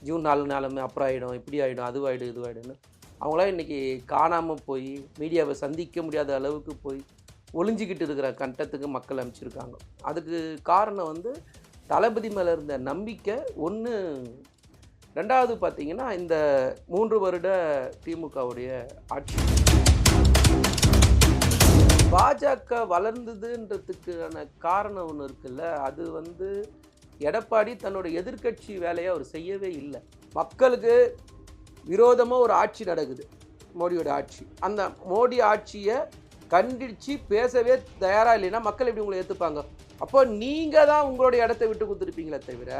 June 4 நாளுமே அப்புறம் ஆகிடும், இப்படி ஆகிடும், அதுவாகிடும், இதுவாகிடும்னு அவங்களாம் இன்றைக்கி காணாமல் போய் மீடியாவை சந்திக்க முடியாத அளவுக்கு போய் ஒளிஞ்சிக்கிட்டு இருக்கிற கட்டத்துக்கு மக்கள் அனுப்பிச்சிருக்காங்க. அதுக்கு காரணம் வந்து தளபதி மேலே இருந்த நம்பிக்கை ஒன்று. ரெண்டாவது பார்த்தீங்கன்னா, இந்த 3 வருட திமுகவுடைய ஆட்சி. பாஜக வளர்ந்ததுன்றதுக்கான காரணம் ஒன்று இருக்குல்ல, அது வந்து எடப்பாடி தன்னோட எதிர்க்கட்சி வேலையை அவர் செய்யவே இல்லை. மக்களுக்கு விரோதமாக ஒரு ஆட்சி நடக்குது, மோடியோட ஆட்சி. அந்த மோடி ஆட்சியை கண்டித்து பேசவே தயாராக இல்லைன்னா மக்கள் எப்படி உங்களை ஏற்றுப்பாங்க? அப்போ நீங்கள் தான் உங்களுடைய இடத்த விட்டு கொடுத்துருப்பீங்களே தவிர,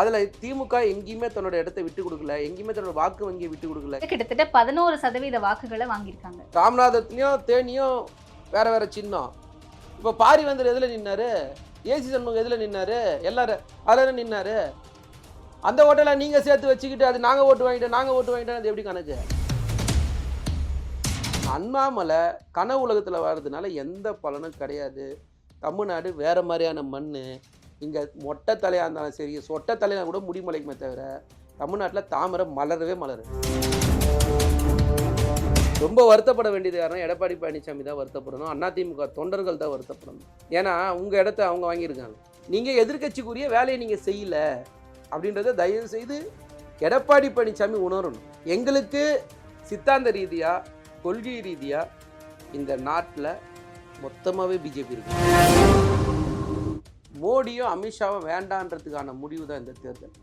அதில் திமுக எங்கேயுமே தன்னோட இடத்த விட்டு கொடுக்கல, எங்கேயுமே தன்னோட வாக்கு வங்கியை விட்டு கொடுக்கல. கிட்டத்தட்ட 11% வாக்குகளை வாங்கியிருக்காங்க. ராமநாதத்துலேயும் தேனியும் வேற வேற சின்னம். இப்போ பாரிவேந்தர் எதில் நின்னாரு? ஏசி சண்முகம் எதில் நின்னாரு? எல்லாரும் அதில் நின்னாரு. அந்த ஓட்டலை நீங்கள் சேர்த்து வச்சுக்கிட்டு அது நாங்கள் ஓட்டு வாங்கிட்டோம் அது எப்படி கணக்கு? அண்ணாமலை கனவு உலகத்தில் வர்றதுனால எந்த பலனும் கிடையாது. தமிழ்நாடு வேறு மாதிரியான மண். இங்கே மொட்டை தலையாக இருந்தாலும் சரி, சொட்டை தலையாக கூட முடி முளைக்குமே தவிர தமிழ்நாட்டில் தாமரை மலரவே மலரும். ரொம்ப வருத்தப்பட வேண்டியது யாருன்னா எடப்பாடி பழனிசாமி தான் வருத்தப்படணும், அதிமுக தொண்டர்கள் தான் வருத்தப்படணும். ஏன்னா உங்கள் இடத்த அவங்க வாங்கியிருக்காங்க. நீங்கள் எதிர்க்கட்சிக்குரிய வேலையை நீங்கள் செய்யலை அப்படின்றத தயவு செய்து எடப்பாடி பழனிசாமி உணரணும். எங்களுக்கு சித்தாந்த ரீதியாக, கொள்கை ரீதியாக இந்த நாட்டில் மொத்தமாகவே பிஜேபி இருக்கு. மோடியும் அமித்ஷாவும் வேண்டான்றதுக்கான முடிவு தான் இந்த தேர்தல்.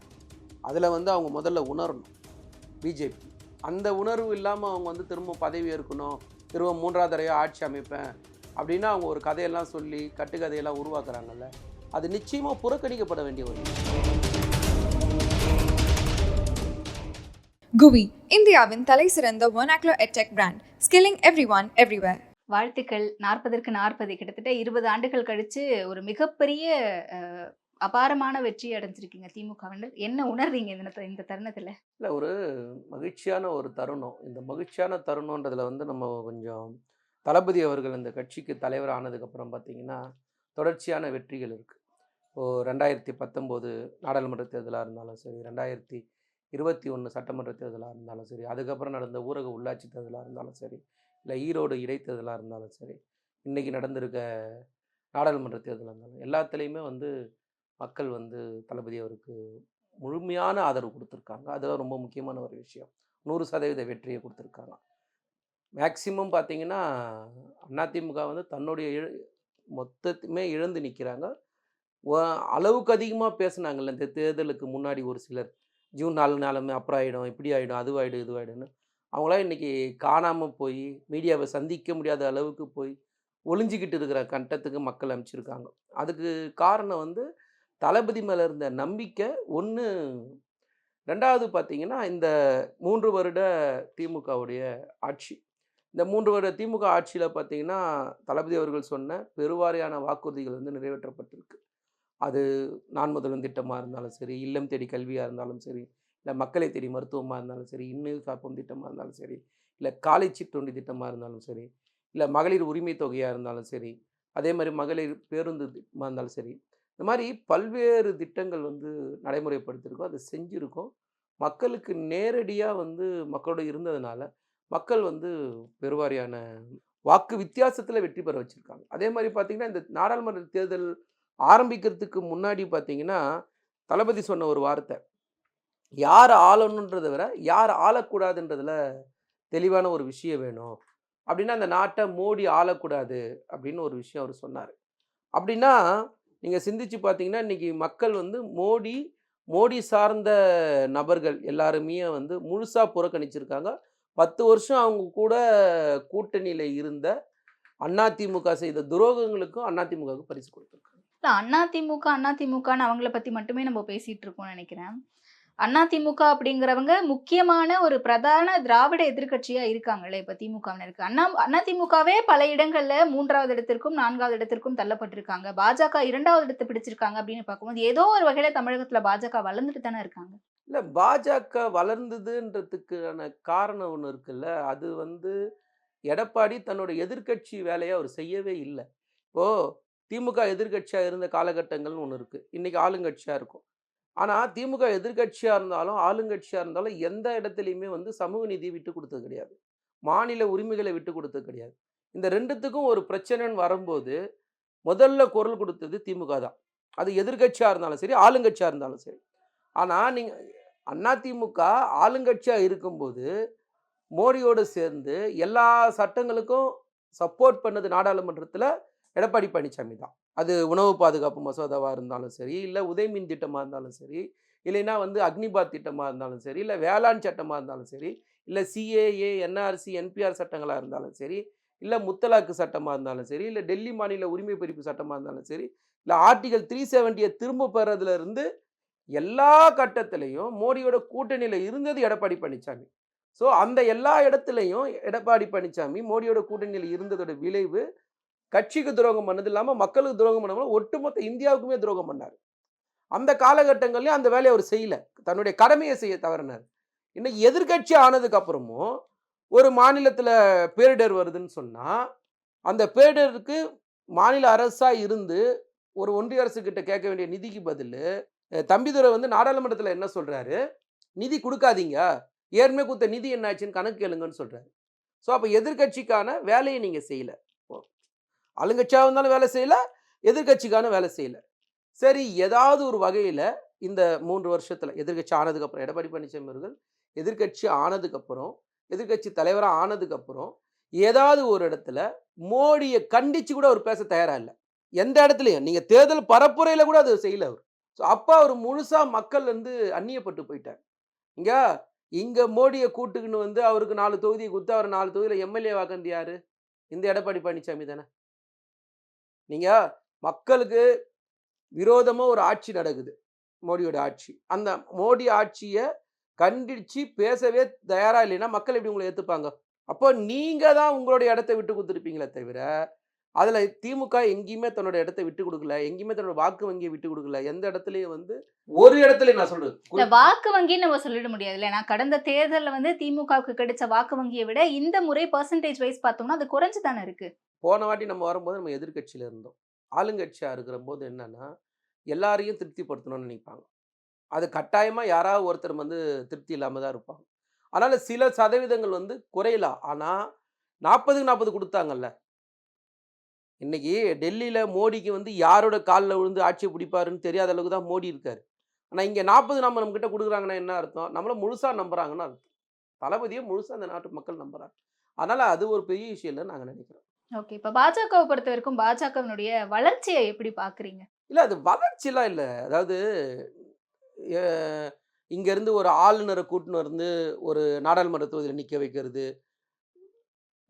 அதில் வந்து அவங்க முதல்ல உணரணும் பிஜேபி. அந்த உணர்வு இல்லாமல் அவங்க வந்து திரும்ப பதவி ஏற்கணும், திரும்ப 3வது தடவையாக ஆட்சி அமைப்பேன் அப்படின்னா அவங்க ஒரு கதையெல்லாம் சொல்லி கட்டுக்கதையெல்லாம் உருவாக்குறாங்கல்ல, அது நிச்சயமாக புறக்கணிக்கப்பட வேண்டிய ஒரு விஷயம். குவி இந்தியாவின் தலை சிறந்த vernacular edtech brand, skilling everyone everywhere. வாழ்த்துக்கள். 40க்கு 40 கிட்டத்தட்ட 20 ஆண்டுகள் கழிச்சு ஒரு மிகப்பெரிய அபாரமான வெற்றி அடைஞ்சிருக்கீங்க திமுகவினர். என்ன உணர்றீங்க இந்த தருணத்துல? இல்லை, ஒரு மகிழ்ச்சியான ஒரு தருணம். இந்த மகிழ்ச்சியான தருணன்றதில் வந்து நம்ம கொஞ்சம் தளபதி அவர்கள் இந்த கட்சிக்கு தலைவர் ஆனதுக்கப்புறம் பார்த்திங்கன்னா தொடர்ச்சியான வெற்றிகள் இருக்குது. இப்போது 2019 நாடாளுமன்ற தேர்தலாக இருந்தாலும் சரி, 2021 சட்டமன்ற தேர்தலாக இருந்தாலும் சரி, அதுக்கப்புறம் நடந்த ஊரக உள்ளாட்சி தேர்தலாக இருந்தாலும் சரி, இல்லை ஈரோடு இடைத்தேர்தலாக இருந்தாலும் சரி, இன்றைக்கி நடந்திருக்க நாடாளுமன்ற தேர்தலாக இருந்தாலும் எல்லாத்துலேயுமே வந்து மக்கள் வந்து தளபதி அவருக்கு முழுமையான ஆதரவு கொடுத்துருக்காங்க. அதெல்லாம் ரொம்ப முக்கியமான ஒரு விஷயம். 100% வெற்றியை கொடுத்துருக்காங்க. மேக்சிமம் பார்த்தீங்கன்னா அதிமுக வந்து தன்னுடைய மொத்தத்துமே இழந்து நிற்கிறாங்க. அளவுக்கு அதிகமாக பேசுனாங்கல்ல இந்த தேர்தலுக்கு முன்னாடி ஒரு சிலர், ஜூன் 4 நாளுமே அப்புறம் ஆகிடும், இப்படி ஆகிடும், அதுவாகிடும், இதுவாகிடும்னு அவங்களாம் இன்றைக்கி காணாமல் போய் மீடியாவை சந்திக்க முடியாத அளவுக்கு போய் ஒளிஞ்சிக்கிட்டு இருக்கிற கட்டத்துக்கு மக்கள் அனுப்பிச்சிருக்காங்க. அதுக்கு காரணம் வந்து தளபதி மேலே இருந்த நம்பிக்கை ஒன்று. ரெண்டாவது பார்த்தீங்கன்னா, இந்த 3 வருட திமுகவுடைய ஆட்சி. இந்த 3 வருட திமுக ஆட்சியில் பார்த்தீங்கன்னா, தளபதி அவர்கள் சொன்ன பெருவாரியான வாக்குறுதிகள் வந்து நிறைவேற்றப்பட்டிருக்கு. அது நான் முதல்வன் திட்டமாக இருந்தாலும் சரி, இல்லம் தேடி கல்வியாக இருந்தாலும் சரி, இல்லை மக்களை தேடி மருத்துவமாக இருந்தாலும் சரி, இன்னுயிர் காப்போம் திட்டமாக இருந்தாலும் சரி, இல்லை காலை சிற்றுண்டி திட்டமாக இருந்தாலும் சரி, இல்லை மகளிர் உரிமை தொகையாக இருந்தாலும் சரி, அதே மாதிரி மகளிர் பேருந்து திட்டமாக இருந்தாலும் சரி, இந்த மாதிரி பல்வேறு திட்டங்கள் வந்து நடைமுறைப்படுத்தியிருக்கோம், அதை செஞ்சுருக்கோம். மக்களுக்கு நேரடியாக வந்து மக்களோட இருந்ததுனால மக்கள் வந்து பெருவாரியான வாக்கு வித்தியாசத்தில் வெற்றி பெற வச்சுருக்காங்க. அதே மாதிரி பார்த்திங்கன்னா, இந்த நாடாளுமன்ற தேர்தல் ஆரம்பிக்கிறதுக்கு முன்னாடி பார்த்தீங்கன்னா, தளபதி சொன்ன ஒரு வார்த்தை, யார் ஆளணுன்றதை விட யார் ஆளக்கூடாதுன்றதில் தெளிவான ஒரு விஷயம் வேணும். அப்படின்னா அந்த நாட்டை மோடி ஆளக்கூடாது அப்படின்னு ஒரு விஷயம் அவர் சொன்னார். அப்படின்னா நீங்கள் சிந்திச்சு பார்த்தீங்கன்னா, இன்றைக்கி மக்கள் வந்து மோடி சார்ந்த நபர்கள் எல்லாருமே வந்து முழுசாக புறக்கணிச்சிருக்காங்க. 10 வருஷம் அவங்க கூட கூட்டணியில் இருந்த அதிமுக செய்த துரோகங்களுக்கும் அதிமுகவுக்கு பரிசு கொடுத்துருக்காங்க. அதிமுகன்னு அவங்கள பத்தி மட்டுமே நம்ம பேசிட்டு இருக்கோம்னு நினைக்கிறேன். அதிமுக அப்படிங்கிறவங்க முக்கியமான ஒரு பிரதான திராவிட எதிர்க்கட்சியா இருக்காங்கல்ல இப்ப திமுகவினருக்கு. அதிமுகவே பல இடங்கள்ல 3வது இடத்திற்கும் 4வது இடத்திற்கும் தள்ளப்பட்டிருக்காங்க. பாஜக 2வது இடத்தை பிடிச்சிருக்காங்க அப்படின்னு பார்க்கும்போது ஏதோ ஒரு வகையில தமிழகத்துல பாஜக வளர்ந்துட்டு தானே இருக்காங்க. இல்லை, பாஜக வளர்ந்ததுன்றதுக்கான காரணம் ஒன்று இருக்குல்ல, அது வந்து எடப்பாடி தன்னோட எதிர்க்கட்சி வேலையை அவர் செய்யவே இல்லை. இப்போது திமுக எதிர்க்கட்சியாக இருந்த காலகட்டங்கள்னு ஒன்று இருக்குது, இன்றைக்கி ஆளுங்கட்சியாக இருக்கும். ஆனால் திமுக எதிர்க்கட்சியாக இருந்தாலும் ஆளுங்கட்சியாக இருந்தாலும் எந்த இடத்துலையுமே வந்து சமூக நீதியை விட்டு கொடுத்தது கிடையாது, மாநில உரிமைகளை விட்டு கொடுத்தது கிடையாது. இந்த ரெண்டுத்துக்கும் ஒரு பிரச்சனைன்னு வரும்போது முதல்ல குரல் கொடுத்தது திமுக தான். அது எதிர்க்கட்சியாக இருந்தாலும் சரி, ஆளுங்கட்சியாக இருந்தாலும் சரி. ஆனால் நீங்கள் அதிமுக ஆளுங்கட்சியாக இருக்கும்போது மோடியோடு சேர்ந்து எல்லா சட்டங்களுக்கும் சப்போர்ட் பண்ணது நாடாளுமன்றத்தில் எடப்பாடி பழனிசாமி தான். அது உணவு பாதுகாப்பு மசோதாவாக இருந்தாலும் சரி, இல்லை உதயமின் திட்டமாக இருந்தாலும் சரி, இல்லைன்னா வந்து அக்னிபாத் திட்டமாக இருந்தாலும் சரி, இல்லை வேளாண் சட்டமாக இருந்தாலும் சரி, இல்லை சிஏஏ என்ஆர்சி என்பிஆர் சட்டங்களாக இருந்தாலும் சரி, இல்லை முத்தலாக்கு சட்டமாக இருந்தாலும் சரி, இல்லை டெல்லி மாநில உரிமை பறிப்பு சட்டமாக இருந்தாலும் சரி, இல்லை ஆர்டிகல் 370 திரும்ப பெறதுல இருந்து எல்லா கட்டத்திலையும் மோடியோட கூட்டணியில் இருந்தது எடப்பாடி பழனிசாமி. ஸோ அந்த எல்லா இடத்துலையும் எடப்பாடி பழனிசாமி மோடியோட கூட்டணியில் இருந்ததோட விளைவு கட்சிக்கு துரோகம் பண்ணது இல்லாமல் மக்களுக்கு துரோகம் பண்ணாமல் ஒட்டுமொத்த இந்தியாவுக்குமே துரோகம் பண்ணார். அந்த காலகட்டங்கள்லையும் அந்த வேலையை அவர் செய்யல, தன்னுடைய கடமையை செய்ய தவறினார். இன்னைக்கு எதிர்கட்சி ஆனதுக்கு அப்புறமும் ஒரு மாநிலத்தில் பேரிடர் வருதுன்னு சொன்னால் அந்த பேரிடருக்கு மாநில அரசாக இருந்து ஒரு ஒன்றிய அரசு கிட்ட கேட்க வேண்டிய நிதிக்கு பதில் தம்பிதுரை வந்து நாடாளுமன்றத்தில் என்ன சொல்றாரு, நிதி கொடுக்காதீங்க, ஏற்கனவே கொடுத்த நிதி என்னாச்சுன்னு கணக்கு கேளுங்கன்னு சொல்றாரு. ஸோ அப்போ எதிர்கட்சிக்கான வேலையை நீங்க செய்யல, ஆளுங்கட்சியாக இருந்தாலும் வேலை செய்யல, எதிர்கட்சிக்கான வேலை செய்யல. சரி, ஏதாவது ஒரு வகையில் இந்த 3 வருஷத்தில் எதிர்கட்சி ஆனதுக்கப்புறம் எடப்பாடி பழனிசாமி அவர்கள் எதிர்கட்சி ஆனதுக்கப்புறம் எதிர்கட்சி தலைவராக ஆனதுக்கப்புறம் ஏதாவது ஒரு இடத்துல மோடியை கண்டிச்சு கூட அவர் பேச தயாரா இல்லை. எந்த இடத்துலையும் நீங்கள் தேர்தல் பரப்புரையில் கூட அது செய்யல அவர். ஸோ அப்போ அவர் முழுசாக மக்கள் வந்து அந்நியப்பட்டு போயிட்டார். இங்கே மோடியை கூட்டுக்குன்னு வந்து அவருக்கு 4 தொகுதியை கொடுத்து அவர் 4 தொகுதியில் எம்எல்ஏ வாக்கந்து யாரு? இந்த எடப்பாடி பழனிசாமி தானே. நீங்கள் மக்களுக்கு விரோதமாக ஒரு ஆட்சி நடக்குது, மோடியோட ஆட்சி. அந்த மோடி ஆட்சியை கண்டிச்சு பேசவே தயாராக இல்லைன்னா மக்கள் எப்படி உங்களை ஏற்றுப்பாங்க? அப்போ நீங்கள் தான் உங்களுடைய இடத்த விட்டு கொடுத்துருப்பீங்களே தவிர, அதில் திமுக எங்கேயுமே தன்னோட இடத்த விட்டு கொடுக்கல, எங்கேயுமே தன்னோட வாக்கு வங்கியை விட்டு கொடுக்கல. எந்த இடத்துலையும் வந்து ஒரு இடத்துல நான் சொல்றது இந்த வாக்கு வங்கின்னு நம்ம சொல்லிட முடியாது இல்ல. நான் கடந்த தேர்தலில் வந்து திமுகவுக்கு கிடைச்ச வாக்கு வங்கியை விட இந்த முறை பெர்சன்டேஜ் வைஸ் பார்த்தோம்னா அது குறைஞ்சு தானே இருக்கு. போன வாட்டி நம்ம வரும்போது நம்ம எதிர்கட்சியில் இருந்தோம், ஆளுங்கட்சியாக இருக்கிற போது என்னன்னா எல்லாரையும் திருப்திப்படுத்தணும்னு நினைப்பாங்க. அது கட்டாயமாக யாராவது ஒருத்தர் வந்து திருப்தி இல்லாமல் தான் இருப்பாங்க. அதனால் சில சதவீதங்கள் வந்து குறையலாம். ஆனால் 40க்கு 40 கொடுத்தாங்கல்ல. இன்னைக்கு டெல்லியில் மோடிக்கு வந்து யாரோட காலில் விழுந்து ஆட்சியை பிடிப்பாருன்னு தெரியாத அளவுக்கு தான் மோடி இருக்கார். ஆனால் இங்கே 40 நம்ம கிட்ட கொடுக்குறாங்கன்னா என்ன அர்த்தம்? நம்மளை முழுசாக நம்புறாங்கன்னு அர்த்தம். தளபதியை முழுசாக அந்த நாட்டு மக்கள் நம்புறாங்க. அதனால் அது ஒரு பெரிய விஷயம் இல்லைன்னு நாங்கள் நினைக்கிறோம். ஓகே, இப்போ பாஜகவை பொறுத்த வரைக்கும் பாஜகவினுடைய வளர்ச்சியை எப்படி பார்க்குறீங்க? இல்லை, அது வளர்ச்சிலாம் இல்லை. அதாவது இங்கேருந்து ஒரு ஆளுநரை கூட்டின்னு வந்து ஒரு நாடாளுமன்ற தொகுதியில் நிற்க வைக்கிறது,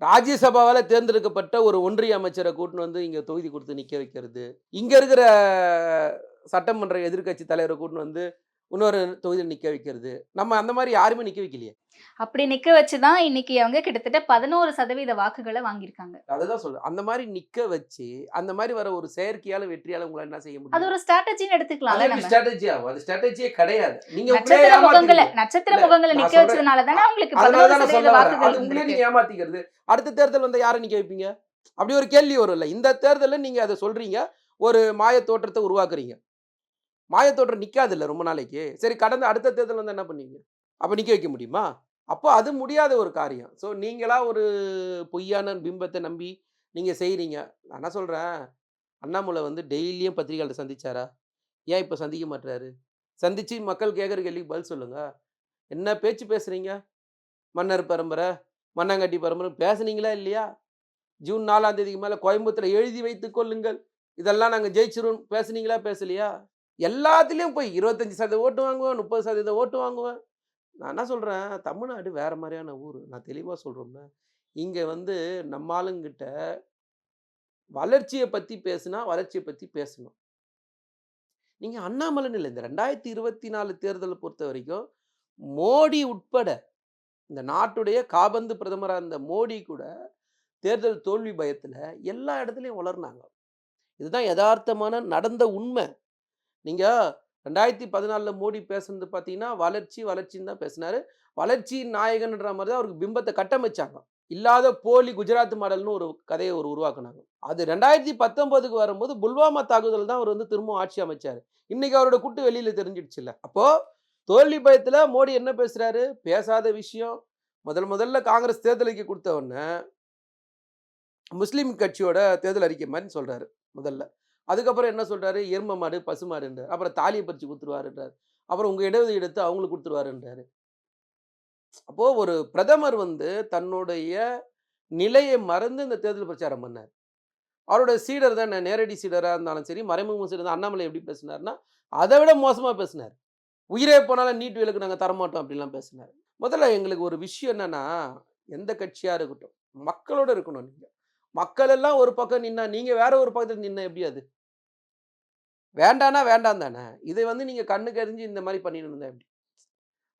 ராஜ்யசபாவால் தேர்ந்தெடுக்கப்பட்ட ஒரு ஒன்றிய அமைச்சரை கூட்டின்னு வந்து இங்கே தொகுதி கொடுத்து நிற்க வைக்கிறது, இங்கே இருக்கிற சட்டமன்ற எதிர்க்கட்சி தலைவரை கூட்டின்னு வந்து இன்னொரு தொகுதியில் நிற்க வைக்கிறது, நம்ம அந்த மாதிரி யாருமே நிற்க வைக்கலையே. அப்படி நிக்க வச்சுதான் இன்னைக்கு அவங்க கிட்டத்தட்ட 11% வாக்குகளை வாங்கியிருக்காங்க. அதுதான் சொல்றேன். அந்த மாதிரி நிக்க வச்சு அந்த மாதிரி வர ஒரு செயற்கையால வெற்றியால உங்களால என்ன செய்ய முடியும்? அது ஒரு ஸ்ட்ராட்டஜின்னு எடுத்துக்கலாம்ல நம்ம. ஸ்ட்ராட்டஜியா? அது ஸ்ட்ராட்டஜியே கிடையாது. நீங்க நட்சத்திர முகங்களை நிக்க வச்சதுனால தானே உங்களுக்கு 11% வாக்குகள் உங்களே நீங்க ஏமாத்திக்கிறது. அடுத்த தேர்தல் வந்து யாரை நிக்க வைப்பீங்க? அப்படி ஒரு கேள்வி வரும்ல. இந்த தேர்தலில் நீங்க அதை சொல்றீங்க, ஒரு மாய தோற்றத்தை உருவாக்குறீங்க. மாய தோற்றம் நிக்காது இல்ல ரொம்ப நாளைக்கு. சரி, கடந்த அடுத்த தேர்தல் வந்து என்ன பண்ணீங்க? அப்ப நிக்க வைக்க முடியுமா? அப்போ அது முடியாத ஒரு காரியம். ஸோ நீங்களா ஒரு பொய்யான பிம்பத்தை நம்பி நீங்கள் செய்கிறீங்க. நான் என்ன சொல்கிறேன், அண்ணாமலை வந்து டெய்லியும் பத்திரிகையாளர்கிட்ட சந்திச்சாரா? ஏன் இப்போ சந்திக்க மாட்டுறாரு? சந்தித்து மக்கள் கேட்குற கேள்விக்கு பதில் சொல்லுங்கள். என்ன பேச்சு பேசுகிறீங்க? மன்னர் பரம்பரை, மன்னங்கட்டி பரம்பரை பேசுனீங்களா இல்லையா? ஜூன் 4ஆம் தேதிக்கு மேலே கோயம்புத்தூரில் எழுதி வைத்துக் கொள்ளுங்கள், இதெல்லாம் நாங்கள் ஜெயிச்சிருவோம் பேசுனீங்களா பேசலையா? எல்லாத்துலேயும் போய் 25% ஓட்டு வாங்குவேன், 30% ஓட்டு வாங்குவேன். நான் என்ன சொல்கிறேன், தமிழ்நாடு வேறு மாதிரியான ஊர். நான் தெளிவாக சொல்கிறோம்ல, இங்கே வந்து நம்ம ஆளுங்கிட்ட வளர்ச்சியை பற்றி பேசுனா வளர்ச்சியை பற்றி பேசணும். நீங்கள் அண்ணாமலைன்னு இல்லை, இந்த 2024 தேர்தலை பொறுத்த வரைக்கும் மோடி உட்பட இந்த நாட்டுடைய காபந்து பிரதமராக இருந்த மோடி கூட தேர்தல் தோல்வி பயத்தில் எல்லா இடத்துலையும் வளர்னாங்க. இதுதான் யதார்த்தமான நடந்த உண்மை. நீங்கள் 2014 மோடி பேசுனது பார்த்தீங்கன்னா வளர்ச்சி வளர்ச்சின்னு தான் பேசினாரு. வளர்ச்சியின் நாயகன்ற மாதிரி தான் அவருக்கு பிம்பத்தை கட்டமைச்சாங்க. இல்லாத போலி குஜராத் மாடல்னு ஒரு கதையை உருவாக்குனாங்க. அது 2019க்கு வரும்போது புல்வாமா தாக்குதல் தான் அவர் வந்து திரும்பவும் ஆட்சி அமைச்சாரு. இன்னைக்கு அவரோட குட்டு வெளியில தெரிஞ்சிடுச்சுல்ல. அப்போ தோல்வி பயத்துல மோடி என்ன பேசுறாரு? பேசாத விஷயம். முதல்ல காங்கிரஸ் தேர்தல் அறிக்கை குடுத்த உடனே, முஸ்லீம் கட்சியோட தேர்தல் அறிக்கை மாரின்னு சொல்றாரு முதல்ல. அதுக்கப்புறம் என்ன சொல்றாரு? எரும மாடு, பசு மாடுன்றாரு. அப்புறம் தாலிய பறிச்சு குடுத்துருவாருன்றாரு. அப்புறம் உங்க இடஒதுக்கீடு எடுத்து அவங்களுக்கு குடுத்துருவாருன்றாரு. அப்போ ஒரு பிரதமர் வந்து தன்னுடைய நிலைய மறந்து இந்த தேர்தல் பிரச்சாரம் பண்ணாரு. அவரோட சீடர் தானே, நேரடி சீடரா இருந்தாலும் சரி, மறைமுக சீடர் தான் அண்ணாமலை எப்படி பேசினார்னா, அத விட மோசமா பேசினாரு. உயிரே போனாலும் நீட் விலக்கு நாங்க தரமாட்டோம் அப்படிலாம் பேசினாரு. முதல்ல எங்களுக்கு ஒரு விஷயம் என்னன்னா, எந்த கட்சியா இருக்கட்டும், மக்களோட இருக்கணும் நீங்க. மக்கள் எல்லாம் ஒரு பக்கம் நின்னா, நீங்க வேற ஒரு பக்கத்துல நின்னா எப்படி அது? வேண்டான்னா வேண்டாம் தானே. இதை வந்து நீங்க கண்ணுக்கு எரிஞ்சு இந்த மாரி பண்ணிட்டு இருந்தா எப்படி?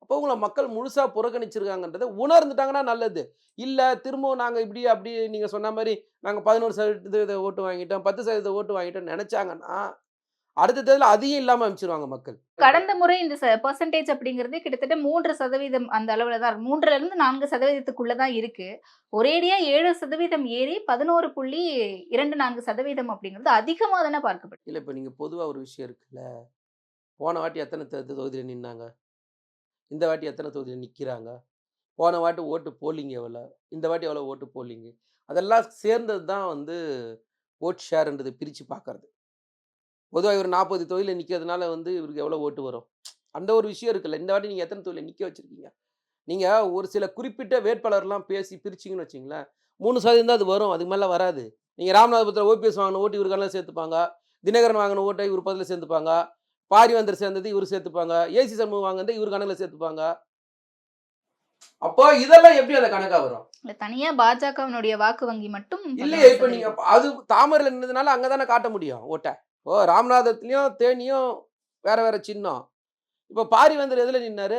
அப்போ உங்கள மக்கள் முழுசா புறக்கணிச்சிருக்காங்கன்றத உணர்ந்துட்டாங்கன்னா நல்லது. இல்ல திரும்பவும் நாங்க இப்படி அப்படி நீங்க சொன்ன மாரி நாங்க 11% ஓட்டு வாங்கிட்டோம், 10% ஓட்டு வாங்கிட்டோம்னு நெனச்சாங்கன்னா, அடுத்த தேர்தல்ல அதையும் இல்லாம அனுப்பிச்சுருவாங்க மக்கள். கடந்த முறை இந்த பெர்சன்டேஜ் அப்படிங்கிறது கிட்டத்தட்ட 3% அந்த அளவுல தான் இருக்கு. 3லிருந்து 4% தான் இருக்கு. ஒரேடியா 7% ஏறி 11.24% அப்படிங்கிறது அதிகமா தானே பார்க்கப்படுது. இல்ல இப்ப நீங்க பொதுவா ஒரு விஷயம் இருக்குல்ல. போன வாட்டி எத்தன தொகுதியில நின்னாங்க? இந்த வாட்டி எத்தன தொகுதியில நிக்கிறாங்க? போன வாட்டி ஓட்டு போலிங் எவ்வளோ? இந்த வாட்டி எவ்வளோ ஓட்டு போலிங்கு? அதெல்லாம் சேர்ந்தது தான் வந்து வோட் ஷேர்ன்றத பிரிச்சு பார்க்கறது. பொதுவா இவரு 40 தொகுதியில நிக்கிறதுனால வந்து இவருக்கு எவ்வளோ ஓட்டு வரும்? அந்த ஒரு விஷயம் இருக்குல்ல. இந்த வாட்டி நீங்க எத்தன தொகுதியில நிக்க வச்சிருக்கீங்க? நீங்க ஒரு சில குறிப்பிட்ட வேட்பாளர்லாம் பேசி பிரிச்சீங்கன்னு வச்சுக்கங்களேன், 3% தான் அது வரும். அதுக்கு மேல வராது. நீங்க ராமநாதபுரத்தில ஓபிஎஸ் வாங்குன ஓட்டு இவரு கணக்குல சேர்த்துப்பாங்க. தினகரன் வாங்குன ஓட்ட இவரு பக்கத்துல சேர்த்துப்பாங்க. பாரிவேந்தர் சேர்ந்தது இவரு சேர்த்துப்பாங்க. ஏசி சண்முகம் வாங்குனத இவரு கணக்குல சேர்த்துப்பாங்க. அப்போ இதெல்லாம் எப்படி அந்த கணக்கா வரும்? இல்ல தனியா பாஜகவினுடைய வாக்கு வங்கி மட்டும் இல்லையே இப்ப நீங்க 11%. அது தாமரையில நின்னதுனால அங்க தானே காட்ட முடியும் ஓட்ட. ஓ ராமநாதத்திலயும், தேனியும் வேற வேற சின்னம். இப்ப பாரிவேந்தர் எதுல நின்னாரு?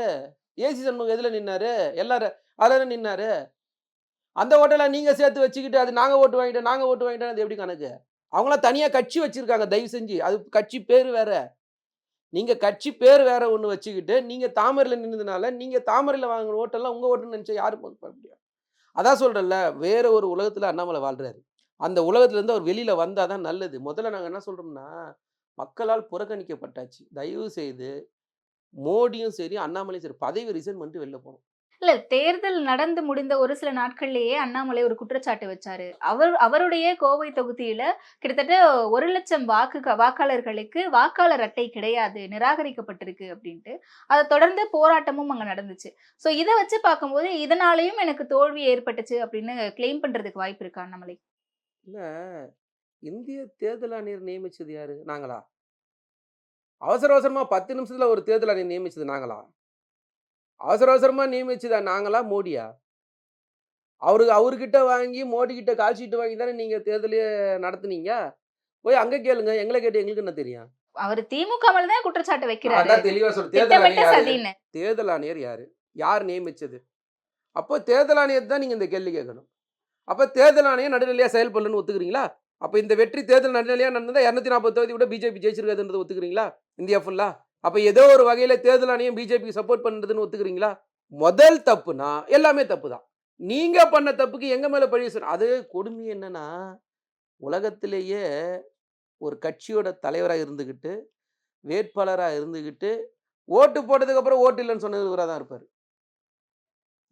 ஏசி சண்முகம் எதுல நின்னாரு? எல்லாரும் அதுல தானே நின்னாரு. அந்த ஓட்டெல்லாம் நீங்க சேர்த்து வச்சுக்கிட்டு, அது நாங்க ஓட்டு வாங்கிட்டோம், நாங்க ஓட்டு வாங்கிட்டோம் அது எப்படி கணக்கு? அவங்கலாம் தனியா கட்சி வச்சிருக்காங்க தயவு செஞ்சு. அது கட்சி பேரு வேற. நீங்க கட்சி பேர் வேற ஒண்ணு வச்சுக்கிட்டு, நீங்க தாமரையில நின்னதுனால, நீங்க தாமரையில வாங்குன ஓட்டெல்லாம் உங்க ஓட்டுன்னு நெனச்சா யாரு பார்க்க முடியும்? அதான் சொல்றேன்ல, வேற ஒரு உலகத்துல அண்ணாமலை வாழ்றாரு. அந்த உலகத்துலருந்து அவர் வெளியில வந்தா தான் நல்லது. முதல்ல நாங்க என்ன சொல்றோம்னா, மக்களால் புறக்கணிக்கப்பட்டாச்சு. தயவு செய்து மோடியும் சரி, அண்ணாமலையும் சரி பதவி ரிசைன் பண்ணிட்டு வெளில போணும். இல்ல தேர்தல் நடந்து முடிந்த ஒரு சில நாட்கள்லயே அண்ணாமலை ஒரு குற்றச்சாட்டு வச்சாரு. அவருடைய கோவை தொகுதியில கிட்டத்தட்ட 1,00,000 வாக்காளர்களுக்கு வாக்காளர் அட்டை கிடையாது, நிராகரிக்கப்பட்டிருக்கு அப்படின்ட்டு. அத தொடர்ந்து போராட்டமும் அங்க நடந்துச்சு. சோ இத வச்சு பார்க்கும்போது, இதனாலயும் எனக்கு தோல்வி ஏற்பட்டுச்சு அப்படின்னு கிளைம் பண்றதுக்கு வாய்ப்பு இருக்கா அண்ணாமலை? இல்ல, இந்திய தேர்தல் ஆணையர் நியமிச்சது யாரு? நாங்களா? அவசரமா 10 நிமிஷத்துல ஒரு தேர்தல் ஆணையர் நியமிச்சது நாங்களா? அவசரமா நியமிச்சது நாங்களா? மோடியா? அவருகிட்ட வாங்கி மோடி கிட்ட கால் ஷீட் வாங்கி தானே நீங்க தேர்தலே நடத்துனீங்க. போய் அங்க கேளுங்க. எங்கள கேட்டு எங்களுக்கு என்ன தெரியும்? அவரு திமுக மேல தான் குற்றச்சாட்டு வைக்கிறாரு. அதான் தெளிவா சொல்றேன். தேர்தல் திட்டமிட்ட ஆணையர் யாரு? சதின்னு. தேர்தல் ஆணையர் யாரு? யார் நியமிச்சது? அப்போ தேர்தல் ஆணையத்த தான் நீங்க இந்த கேள்வி கேட்கணும். அப்ப தேர்தல் ஆணையம் நடுநிலையா செயல்படலன்னு ஒத்துக்கிறீங்களா? அப்ப இந்த வெற்றி தேர்தல் நடுநிலையா நடந்தா 240 தொகுதி கூட பிஜேபி ஜெயிச்சிருக்காதுன்றத ஒத்துக்கிறீங்களா? இந்தியா ஃபுல்லா. அப்ப ஏதோ ஒரு வகையில தேர்தல் ஆணையம் பிஜேபிக்கு சப்போர்ட் பண்றதுன்னு ஒத்துக்கிறீங்களா? முதல் தப்புனா எல்லாமே தப்பு தான். நீங்க பண்ண தப்புக்கு எங்க மேல பழிய அது கொடுமை என்னன்னா, உலகத்திலேயே ஒரு கட்சியோட தலைவரா இருந்துகிட்டு, வேட்பாளரா இருந்துகிட்டு, ஓட்டு போட்டதுக்கு அப்புறம் ஓட்டு இல்லன்னு சொன்னது இவரா தான் இருப்பாரு.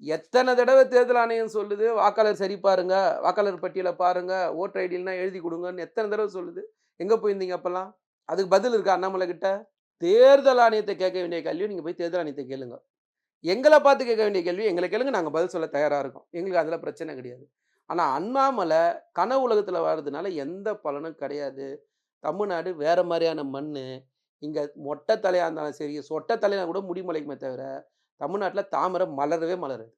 எத்தன தடவ தேர்தல் ஆணையம் சொல்லுது, வாக்காளர் சரி பாருங்க, வாக்காளர் பட்டியல பாருங்க, ஓட்டர் ஐடி இல்லன்னா எழுதி குடுங்கன்னு எத்தன தடவ சொல்லுது. எங்க போயிருந்தீங்க அப்பல்லாம்? அதுக்கு பதில் இருக்கா அண்ணாமலை கிட்ட? தேர்தல் ஆணையத்த கேட்க வேண்டிய கேள்விய நீங்க போய் தேர்தல் ஆணையத்த கேளுங்க. எங்கள பார்த்து கேட்க வேண்டிய கேள்விய எங்கள கேளுங்க, நாங்க பதில் சொல்ல தயாரா இருக்கோம். எங்களுக்கு அதுல பிரச்சனை கிடையாது. ஆனா அண்ணாமலை கனவு உலகத்துல வாழறதுனால எந்த பலனும் கிடையாது. தமிழ்நாடு வேற மாரியான மண்ணு. இங்க மொட்டை தலையா இருந்தாலும் சரி, சொட்டை தலையா கூட முடி முளைக்குமே தவிர, தமிழ்நாட்டுல தாமரை மலரவே மலராது.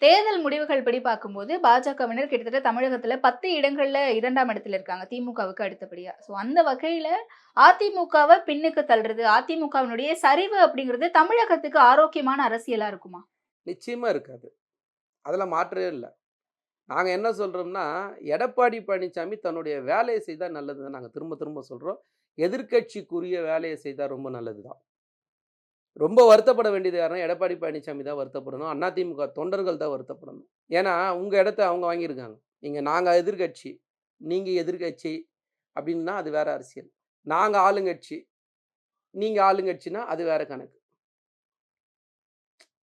தேர்தல் முடிவுகள் படி பார்க்கும்போது பாஜகவினர் கிட்டத்தட்ட தமிழகத்துல 10 இடங்கள்ல 2ஆம் இடத்துல இருக்காங்க திமுகவுக்கு அடுத்தபடியா. சோ அந்த வகையில அதிமுகவை பின்னுக்கு தள்ளுறது, அதிமுகவினுடைய சரிவு அப்படிங்கிறது தமிழகத்துக்கு ஆரோக்கியமான அரசியலா இருக்குமா? நிச்சயமா இருக்காது. அதுல மாற்றமே இல்ல. நாங்க என்ன சொல்றோம்னா, எடப்பாடி பழனிசாமி தன்னுடைய வேலைய செய்தா நல்லதுன்னு நாங்க திரும்ப திரும்ப சொல்றோம். எதிர்க்கட்சிக்குரிய வேலைய செய்தா ரொம்ப நல்லது தான். ரொம்ப வருத்தப்பட வேண்டியது யாருன்னா எடப்பாடி பழனிசாமி தான் வருத்தப்படணும். அதிமுக தொண்டர்கள் தான் வருத்தப்படணும். ஏன்னா, உங்க இடத்த அவங்க வாங்கியிருக்காங்க. நாங்க எதிர்க்கட்சி, நீங்க எதிர்க்கட்சி அப்படின்னா அது வேற அரசியல். நாங்க ஆளுங்கட்சி, நீங்க ஆளுங்கட்சின்னா அது வேற கணக்கு.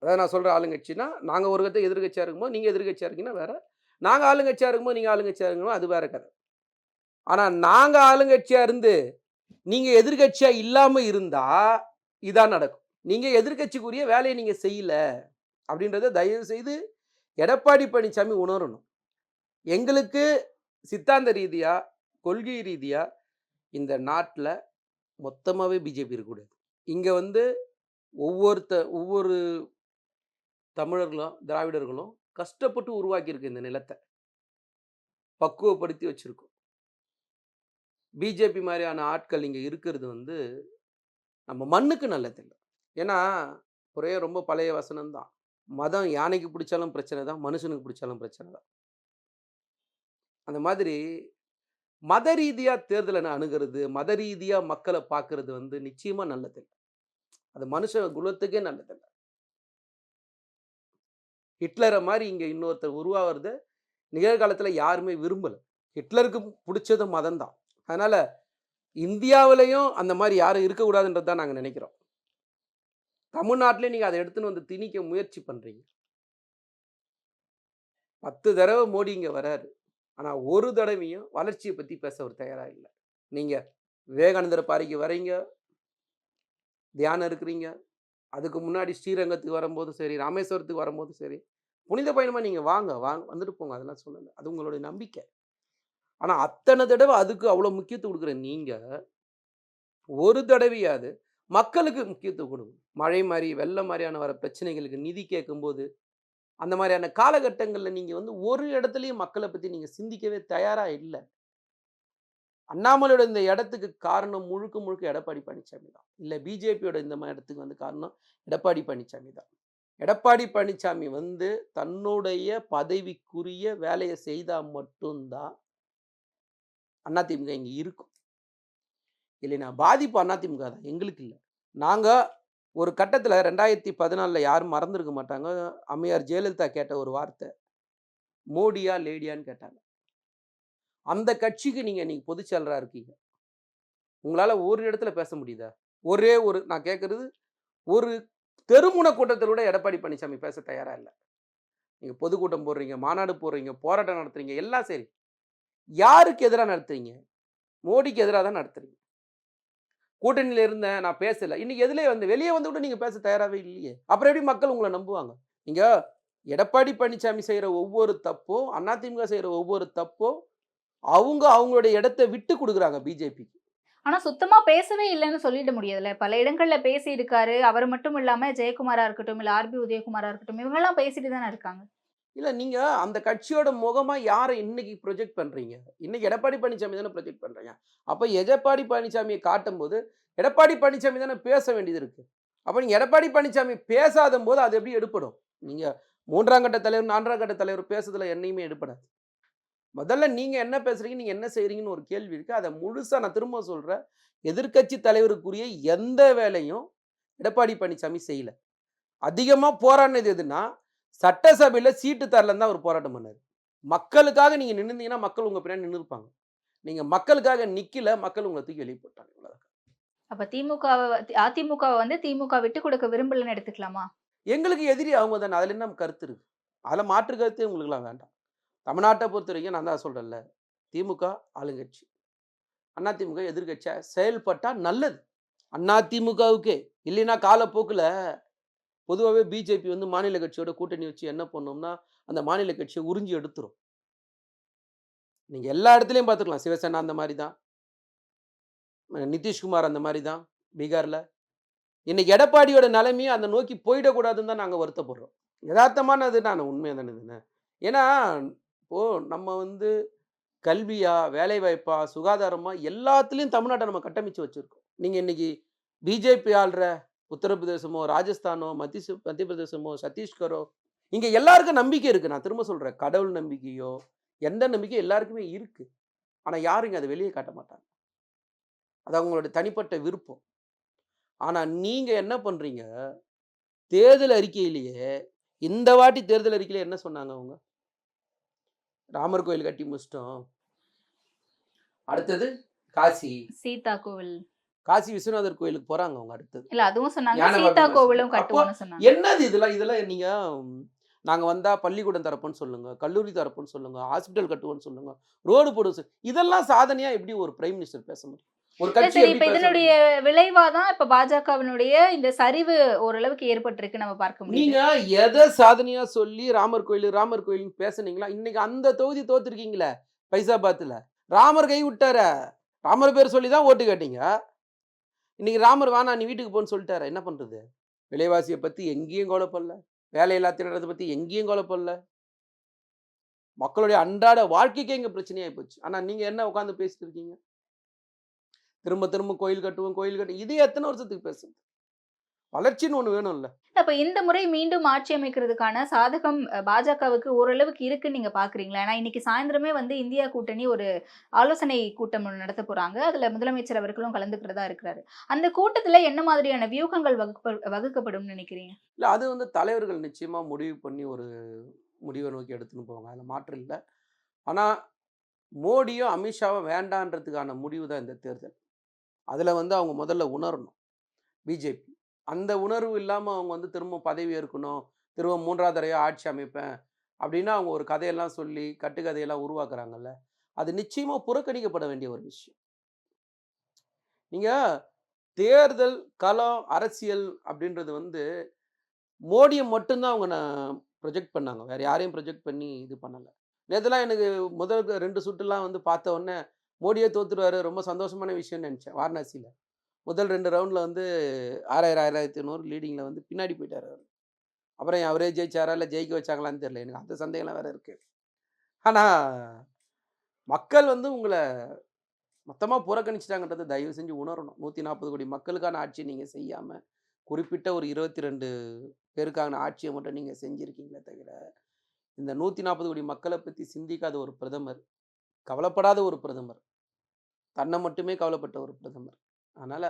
அதாவது நான் சொல்ற ஆளுங்கட்சின்னா, நாங்க ஒரு கட்ட எதிர்க்கட்சியா இருக்கும்போது, நீங்க எதிர்க்கட்சியா இருக்கீங்கன்னா வேற. நாங்க ஆளுங்கட்சியா இருக்கும்போது, நீங்க ஆளுங்கட்சியா இருக்கணும் அது வேற கதை. ஆனா நாங்க ஆளுங்கட்சியா இருந்து, நீங்க எதிர்க்கட்சியா இல்லாம இருந்தா, இதான் நடக்கும். நீங்க எதிர்க்கட்சிக்குரிய வேலைய நீங்க செய்யல. அப்படின்றத தயவு செய்து எடப்பாடி பழனிசாமி உணரணும். எங்களுக்கு சித்தாந்த ரீதியா, கொள்கை ரீதியா இந்த நாட்டுல மொத்தமாவே பிஜேபி இருக்கக்கூடாது. இங்க ஒவ்வொரு தமிழர்களும், திராவிடர்களும் கஷ்டப்பட்டு உருவாக்கியிருக்கு இந்த நிலத்த. பக்குவப்படுத்தி வச்சிருக்கோம். பிஜேபி மாரியான ஆட்கள் இங்க இருக்கிறது நம்ம மண்ணுக்கு நல்லதில்ல. ஏன்னா, ஒரே ரொம்ப பழைய வசனம் தான். மதம் யானைக்கு பிடிச்சாலும் பிரச்சனை தான், மனுஷனுக்கு பிடிச்சாலும் பிரச்சனை தான். அந்த மாதிரி மத ரீதியா தேர்தல அணுகுறது, மத ரீதியா மக்கள பார்க்கிறது நிச்சயமா நல்லதில்ல. அது மனுஷ குலத்துக்கே நல்லதில்ல. ஹிட்லர மாரி இங்க இன்னொருத்தர் உருவாவறத நிகழ்காலத்துல யாருமே விரும்பல. ஹிட்லருக்கு புடிச்சது மதம் தான். அதனால இந்தியாவிலயும் அந்த மாரி யாரும் இருக்கக்கூடாதுன்றது தான் நாங்க நினைக்கிறோம். தமிழ்நாட்டிலே நீங்க அத எடுத்துன்னு திணிக்க முயற்சி பண்றீங்க. 10 தடவ மோடி இங்க வராரு. ஆனா ஒரு தடவையும் வளர்ச்சிய பத்தி பேச அவர் தயாரா இல்ல. நீங்க விவேகானந்தர் பாறைக்கு வர்றீங்க, தியானம் இருக்கிறீங்க. அதுக்கு முன்னாடி ஸ்ரீரங்கத்துக்கு வரும்போதும் சரி, ராமேஸ்வரத்துக்கு வரும்போதும் சரி, புனித பயணமா நீங்க வாங்க வந்துட்டு போங்க. அதெல்லாம் சொல்லல. அது உங்களுடைய நம்பிக்கை. ஆனா அத்தன தடவ அதுக்கு அவ்வளோ முக்கியத்துவம் குடுக்குற நீங்க, ஒரு தடவையாவது மக்களுக்கு முக்கியத்துவம் குடுங்க. மழை மாரி, வெள்ளம் மாரியான வர பிரச்சனைகளுக்கு நிதி கேட்கும்போது, அந்த மாரியான காலகட்டங்கள்ல நீங்க ஒரு இடத்துலயும் மக்கள பத்தி நீங்க சிந்திக்கவே தயாரா இல்ல. அண்ணாமலையோட இந்த இடத்துக்கு காரணம் முழுக்க முழுக்க எடப்பாடி பழனிசாமி தான். இல்ல பிஜேபியோட இந்த இடத்துக்கு காரணம் எடப்பாடி பழனிசாமி தான். எடப்பாடி பழனிசாமி தன்னுடைய பதவிக்குரிய வேலைய செய்தா மட்டும் தான் அதிமுக இங்க இருக்கும். இல்லைனா பாதிப்பு அதிமுக தான். எங்களுக்கு இல்ல. நாங்க ஒரு கட்டத்துல 2014ல யாரும் மறந்திருக்க மாட்டாங்க. அம்மையார் ஜெயலலிதா கேட்ட ஒரு வார்த்தை. மோடியா? லேடியான்னு கேட்டாங்க. அந்த கட்சிக்கு நீங்க இன்னைக்கு பொதுச் செயலரா இருக்கீங்க. உங்களால ஒரு இடத்துல பேச முடியுதா? ஒரே ஒரு நான் கேட்கிறது, ஒரு தெருமுன கூட்டத்துல கூட எடப்பாடி பழனிசாமி பேச தயாரா இல்ல. நீங்க பொதுக்கூட்டம் போடுறீங்க, மாநாடு போடுறீங்க, போராட்டம் நடத்துறீங்க, எல்லாம் சரி. யாருக்கு எதிரா நடத்துறீங்க? மோடிக்கு எதிரா தான் நடத்துறீங்க. கூட்டணியில இருந்தேன், நான் பேசல. இன்னைக்கு எதிலே வெளிய வந்து கூட நீங்க பேச தயாராவே இல்லையே. அப்புறம் எப்படி மக்கள் உங்கள நம்புவாங்க? நீங்க எடப்பாடி பழனிசாமி செய்ற ஒவ்வொரு தப்பும், அதிமுக செய்ற ஒவ்வொரு தப்பும், அவங்களுடைய இடத்த விட்டு குடுக்குறாங்க பிஜேபிக்கு. ஆனா சுத்தமா பேசவே இல்லன்னு சொல்லிட முடியாதுல்ல. பல இடங்கள்ல பேசியிருக்காரு. அவர் மட்டும் இல்லாம ஜெயக்குமாரா இருக்கட்டும், இல்ல ஆர்பி உதயகுமாரா இருக்கட்டும், இவங்கலாம் பேசிட்டு தானே இருக்காங்க. இல்ல நீங்க அந்த கட்சியோட முகமா யார இன்னைக்கு ப்ரொஜெக்ட் பண்றீங்க? இன்னைக்கு எடப்பாடி பழனிசாமி தானே ப்ரொஜெக்ட் பண்றீங்க. அப்ப எடப்பாடி பழனிசாமிய காட்டும்போது, எடப்பாடி பழனிசாமி தானே பேச வேண்டியது இருக்கு. அப்ப நீங்க எடப்பாடி பழனிசாமி பேசாதம்போது அது எப்படி எடுபடும்? நீங்க 3ஆம் கட்ட தலைவர், 4ஆம் கட்ட தலைவர் பேசுறதுல என்னைக்குமே எடுபடாது. முதல்ல நீங்க என்ன பேசுறீங்க? நீங்க என்ன செய்றீங்கன்னு ஒரு கேள்வி இருக்கு. அத முழுசா நான் திரும்ப சொல்றேன். எதிர்க்கட்சி தலைவருக்குரிய எந்த வேலையும் எடப்பாடி பழனிசாமி செய்யல. அதிகமா போராடினது எதுன்னா, சட்டசபையில சீட்டு தரலன்னு தான் அவர் போராட்டம் பண்ணாரு. மக்களுக்காக நீங்க நின்னுருந்தீங்கன்னா, மக்கள் உங்க பின்னாடி நின்னுருப்பாங்க. நீங்க மக்களுக்காக நிக்கல, மக்கள் உங்கள தூக்கி வெளிய போட்டாங்க. அவ்வளவுதான். அப்ப அதிமுகவ திமுக விட்டுக் கொடுக்க விரும்பலன்னு எடுத்துக்கலாமா? எங்களுக்கு எதிரி அவங்க தானே. அதுல என்ன கருத்து இருக்கு? அதுல மாற்று கருத்தே உங்களுக்கெல்லாம் வேண்டாம். தமிழ்நாட்ட பொறுத்தவரைக்கும் நான் தான் சொல்றேன்ல, திமுக ஆளுங்கட்சி. அதிமுக எதிர்க்கட்சியா செயல்பட்டா நல்லது. அதிமுகவுக்கே இல்லைன்னா காலப்போக்குல பொதுவாவே பிஜேபி மாநில கட்சியோட கூட்டணி வச்சு என்ன பண்ணும்னா, அந்த மாநில கட்சிய உறிஞ்சி எடுத்துரும். நீங்க எல்லா இடத்துலயும் பார்த்துக்கலாம். சிவசேனா அந்த மாரி தான். நிதிஷ்குமார் அந்த மாரி தான். பீகார்ல. இன்னைக்கு எடப்பாடியோட நிலைமையும் அந்த நோக்கி போயிடக்கூடாதுன்னு தான் நாங்க வருத்தப்படுறோம். எதார்த்தமானது தானே உண்மை தானே இதுன்னு. ஏன்னா, இப்போ நம்ம கல்வியா, வேலைவாய்ப்பா, சுகாதாரமா எல்லாத்துலயும் தமிழ்நாட்ட நம்ம கட்டமைச்சு வச்சிருக்கோம். நீங்க இன்னைக்கு பிஜேபி ஆள்ற உத்தரப்பிரதேசமோ, ராஜஸ்தானோ, மத்திய பிரதேசமோ, சத்தீஸ்கரோ இங்க எல்லாருக்கும் நம்பிக்கை இருக்கு. நான் திரும்ப சொல்றேன். கடவுள் நம்பிக்கையோ, எந்த நம்பிக்கையும் எல்லாருக்குமே இருக்கு. ஆனா யாரும் இங்க அத வெளிய காட்ட மாட்டாங்க. அது அவங்களோட தனிப்பட்ட விருப்பம். ஆனால் நீங்கள் என்ன பண்ணுறீங்க, தேர்தல் அறிக்கையிலேயே இந்த வாட்டி தேர்தல் அறிக்கையில் என்ன சொன்னாங்க அவங்க? ராமர் கோயில் கட்டி முடிச்சிட்டோம், அடுத்தது காசி சீதா கோவில் காசி விஸ்வநாதர் கோயிலுக்கு போறாங்க அவங்க அடுத்தது. இல்ல அதுவும் சொன்னாங்க, ஞான சீதா பரமாத்மா கோவிலும் அப்போ கட்டுவோம்னு சொன்னாங்க. என்னது இதெல்லாம்? இதெல்லாம் நீங்க நாங்க வந்தா பள்ளிக்கூடம் திறப்போம்னு சொல்லுங்க, கல்லூரி திறப்போம்னு சொல்லுங்க, ஹாஸ்பிட்டல் கட்டுவோம்னு சொல்லுங்க, ரோடு போடுவோம் இதெல்லாம் சாதனையா எப்படி ஒரு பிரைம் மினிஸ்டர் பேச முடியும்? ஒரு கட்சி சரி, இப்ப எப்படி பேச இதனுடைய முடியும்? விளைவாதான் இப்ப பாஜகவினுடைய இந்த சரிவு ஓரளவுக்கு ஏற்பட்டிருக்கு நம்ம பார்க்க முடியுது. நீங்க எதை சாதனையா சொல்லி ராமர் கோயில் பேசுனீங்களா? இன்னைக்கு அந்த தொகுதி தோத்துருக்கீங்களே பைசாபாத்ல, ராமர் கை விட்டார, ராமர் பேர் சொல்லி தான் ஓட்டு கேட்டீங்க. இன்னைக்கு ராமர் வேணா நீ வீட்டுக்கு போன்னு சொல்லிட்டாரு, என்ன பண்றது? விலைவாசியை பத்தி எங்கேயும் கவலைப்படல, வேலையில்லா திணறதை பத்தி எங்கேயும் கவலைப்படல, மக்களுடைய அன்றாட வாழ்க்கைக்கே இங்க பிரச்சனையாகி போச்சு. ஆனா நீங்க என்ன உட்காந்து பேசிட்டு இருக்கீங்க? திரும்ப திரும்ப கோயில் கட்டுவோம், இது எத்தனை வருஷத்துக்கு பேசுறது? வளர்ச்சின்னு ஒண்ணு வேணும்ல. அப்ப இந்த முறை மீண்டும் ஆட்சி அமைக்கிறதுக்கான சாதகம் பாஜகவுக்கு ஓரளவுக்கு இருக்குன்னு நீங்க பாக்குறீங்களா? ஏன்னா இன்னைக்கு சாயந்தரமே வந்து இந்தியா கூட்டணி ஒரு ஆலோசனை கூட்டம் ஒண்ணு நடத்த போறாங்க. அதுல முதலமைச்சர் அவர்களும் கலந்துக்கிறதா இருக்கிறாரு. அந்த கூட்டத்துல என்ன மாதிரியான வியூகங்கள் வகுக்கப்படும் நினைக்கிறீங்க? இல்ல அது வந்து தலைவர்கள் நிச்சயமா முடிவு பண்ணி ஒரு முடிவை நோக்கி எடுத்துன்னு போவாங்க, அதுல மாற்று இல்லை. ஆனா மோடியும் அமித்ஷாவும் வேண்டான்றதுக்கான முடிவு தான் இந்த தேர்தல். அதுல வந்து அவங்க முதல்ல உணரணும் பிஜேபி. அந்த உணர்வு இல்லாமல் அவங்க வந்து திரும்ப பதவி ஏற்கணும், திரும்ப 3வது தடவையாக ஆட்சி அமைப்பேன் அப்படின்னா அவங்க ஒரு கதையெல்லாம் சொல்லி கட்டுக்கதையெல்லாம் உருவாக்குறாங்கல்ல, அது நிச்சயமாக புறக்கணிக்கப்பட வேண்டிய ஒரு விஷயம். நீங்கள் தேர்தல் களம் அரசியல் அப்படின்றது வந்து மோடியை மட்டும்தான் அவங்க ப்ரொஜெக்ட் பண்ணாங்க, வேறு யாரையும் ப்ரொஜெக்ட் பண்ணி இது பண்ணலை. நேற்றுலாம் எனக்கு முதல் 2 சுட்டுலாம் வந்து பார்த்த உடனே மோடியே தோத்துருவாரு, ரொம்ப சந்தோஷமான விஷயம்னு நினச்சேன். வாரணாசியில் முதல் 2 ரவுண்டில் வந்து 6000 1500 லீடிங்கில் வந்து பின்னாடி போயிட்டார் அவர். அப்புறம் அவரே ஜெயிச்சாரா இல்லை ஜெயிக்க வச்சாங்களான்னு தெரியல, எனக்கு அந்த சந்தேகம்லாம் வேறு இருக்குது. ஆனால் மக்கள் வந்து உங்களை மொத்தமாக புறக்கணிச்சிட்டாங்கன்றதை தயவு செஞ்சு உணரணும். 140 கோடி மக்களுக்கான ஆட்சியை நீங்கள் செய்யாமல் குறிப்பிட்ட ஒரு 22 பேருக்கான ஆட்சியை மட்டும் நீங்கள் செஞ்சுருக்கீங்களே தவிர, இந்த 140 கோடி மக்களை பற்றி சிந்திக்காத ஒரு பிரதமர், கவலைப்படாத ஒரு பிரதமர், தன்னை மட்டுமே கவலைப்பட்ட ஒரு பிரதமர். அதனால்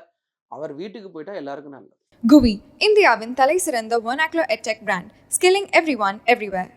அவர் வீட்டுக்கு போயிட்டா எல்லாருக்கும் நல்லது. GUVI, இந்தியாவின் தலைசிறந்த vernacular edtech brand, skilling everyone everywhere.